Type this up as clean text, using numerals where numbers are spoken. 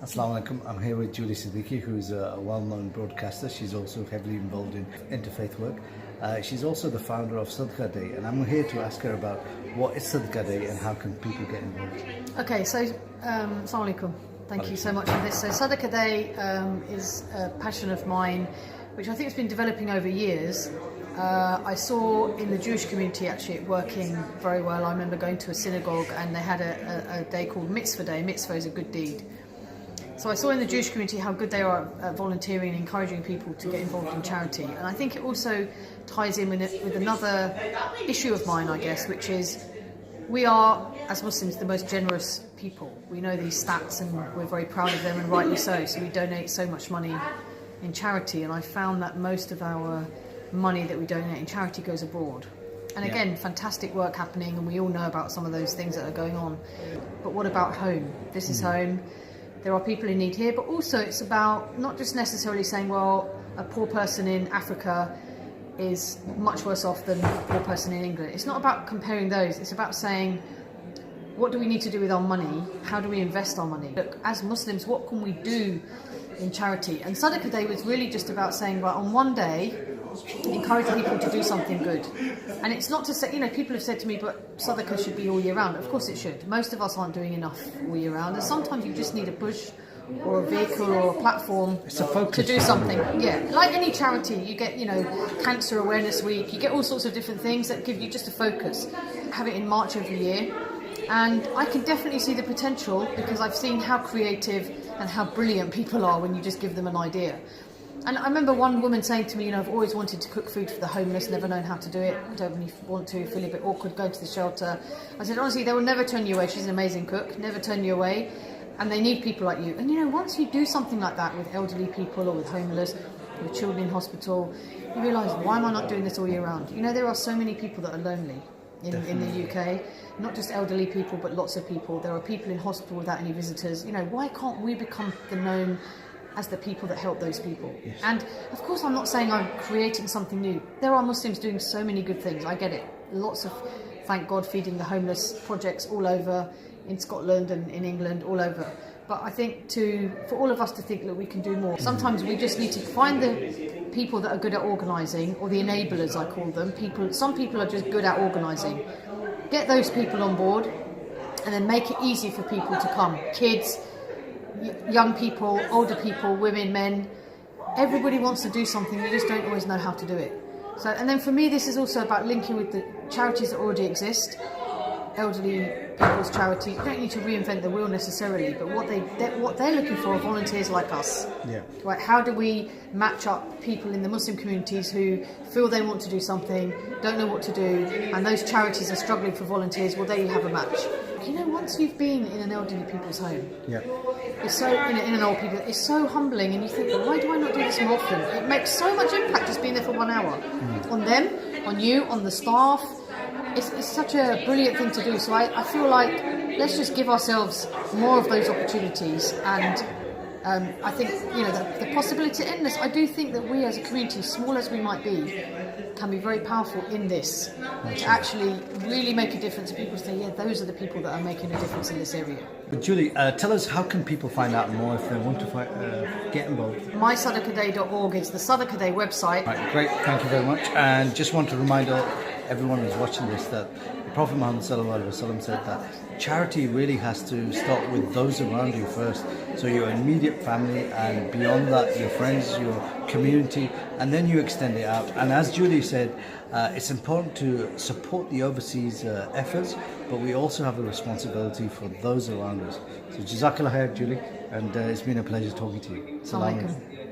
Assalamu alaikum. I'm here with Julie Siddiqi, who's a well-known broadcaster. She's also heavily involved in interfaith work. She's also the founder of Sadaqa Day, and I'm here to ask her about what is Sadaqa Day and how can people get involved. Okay, so Assalamu alaikum. Thank you so much for this. So Sadaqa Day is a passion of mine, which I think has been developing over years. I saw in the Jewish community actually it working very well. I remember going to a synagogue and they had a day called Mitzvah Day. Mitzvah is a good deed. So I saw in the Jewish community how good they are at volunteering and encouraging people to get involved in charity. And I think it also ties in with another issue of mine, I guess, which is we are, as Muslims, the most generous people. We know these stats and we're very proud of them, and rightly so. So we donate so much money in charity, and I found that most of our money that we donate in charity goes abroad. And again, fantastic work happening, and we all know about some of those things that are going on. But what about home? This is home. There are people in need here, but also it's about not just necessarily saying, well, a poor person in Africa is much worse off than a poor person in England. It's not about comparing those. It's about saying, what do we need to do with our money? How do we invest our money? Look, as Muslims, what can we do in charity? And Sadaqa Day was really just about saying, well, on one day, encourage people to do something good. And it's not to say, people have said to me, but Sadaqa should be all year round. Of course it should. Most of us aren't doing enough all year round. And sometimes you just need a push or a vehicle or a platform to do something. Yeah, like any charity, you get, Cancer Awareness Week, you get all sorts of different things that give you just a focus. Have it in March every year. And I can definitely see the potential because I've seen how creative and how brilliant people are when you just give them an idea. And I remember one woman saying to me, I've always wanted to cook food for the homeless, never known how to do it, don't really want to, feel a bit awkward going to the shelter. I said, honestly, they will never turn you away. She's an amazing cook, never turn you away. And they need people like you. And once you do something like that with elderly people or with homeless, with children in hospital, you realise, why am I not doing this all year round? There are so many people that are lonely in the UK, not just elderly people, but lots of people. There are people in hospital without any visitors. Why can't we become known as the people that help those people? Yes. And of course I'm not saying I'm creating something new. There are Muslims doing so many good things, I get it. Lots of, thank God, feeding the homeless projects all over, in Scotland and in England, all over. But I think for all of us to think that we can do more. Sometimes we just need to find the people that are good at organising, or the enablers I call them. Some people are just good at organising. Get those people on board and then make it easy for people to come. Kids, young people, older people, women, men, everybody wants to do something, you just don't always know how to do it. So, and then for me this is also about linking with the charities that already exist, elderly people's charities. You don't need to reinvent the wheel necessarily, but what they're looking for are volunteers like us. Yeah. Right? How do we match up people in the Muslim communities who feel they want to do something, don't know what to do, and those charities are struggling for volunteers? Well, there you have a match. Once you've been in an elderly people's home, it's so in an old people, it's so humbling, and you think, well, why do I not do this more often? It makes so much impact just being there for 1 hour on them, on you, on the staff. It's such a brilliant thing to do. So I feel like let's just give ourselves more of those opportunities, and I think the possibility are endless. I do think that we as a community, small as we might be, can be very powerful in this to actually really make a difference. People say, yeah, those are the people that are making a difference in this area. But Julie, tell us, how can people find out more if they want to get involved? mysadaqaday.org is the Sadaqa Day website. Right, great, thank you very much. And just want to remind everyone who's watching this that the Prophet Muhammad ﷺ said that charity really has to start with those around you first. So your immediate family, and beyond that your friends, your community, and then you extend it out. And as Julie said, it's important to support the overseas efforts, but we also have a responsibility for those around us. So Jazakallah khair, Julie, and it's been a pleasure talking to you. Assalamu alaikum.